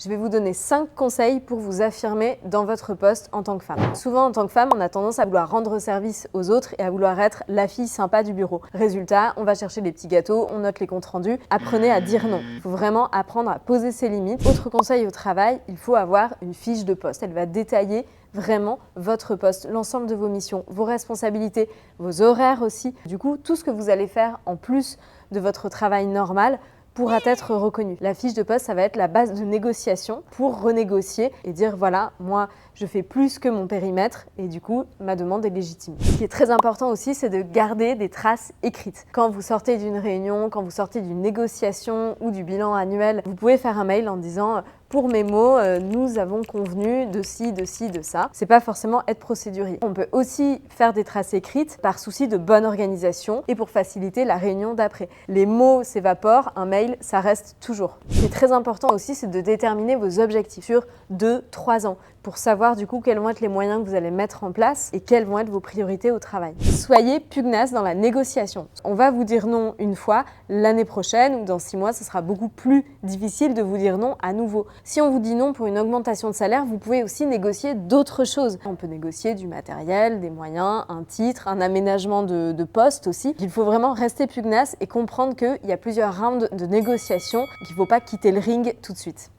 Je vais vous donner 5 conseils pour vous affirmer dans votre poste en tant que femme. Souvent, en tant que femme, on a tendance à vouloir rendre service aux autres et à vouloir être la fille sympa du bureau. Résultat, on va chercher des petits gâteaux, on note les comptes rendus. Apprenez à dire non. Il faut vraiment apprendre à poser ses limites. Autre conseil au travail, il faut avoir une fiche de poste. Elle va détailler vraiment votre poste, l'ensemble de vos missions, vos responsabilités, vos horaires aussi. Du coup, tout ce que vous allez faire en plus de votre travail normal pourra être reconnu. La fiche de poste, ça va être la base de négociation pour renégocier et dire voilà, moi je fais plus que mon périmètre et du coup ma demande est légitime. Ce qui est très important aussi, c'est de garder des traces écrites. Quand vous sortez d'une réunion, quand vous sortez d'une négociation ou du bilan annuel, vous pouvez faire un mail en disant pour mes mots, nous avons convenu de ci, de ci, de ça. C'est pas forcément être procédurier. On peut aussi faire des traces écrites par souci de bonne organisation et pour faciliter la réunion d'après. Les mots s'évaporent, un mail, ça reste toujours. Ce qui est très important aussi, c'est de déterminer vos objectifs sur 2-3 ans pour savoir du coup quels vont être les moyens que vous allez mettre en place et quelles vont être vos priorités au travail. Soyez pugnace dans la négociation. On va vous dire non une fois, l'année prochaine ou dans 6 mois, ce sera beaucoup plus difficile de vous dire non à nouveau. Si on vous dit non pour une augmentation de salaire, vous pouvez aussi négocier d'autres choses. On peut négocier du matériel, des moyens, un titre, un aménagement de poste aussi. Il faut vraiment rester pugnace et comprendre qu'il y a plusieurs rounds de négociation, qu'il ne faut pas quitter le ring tout de suite.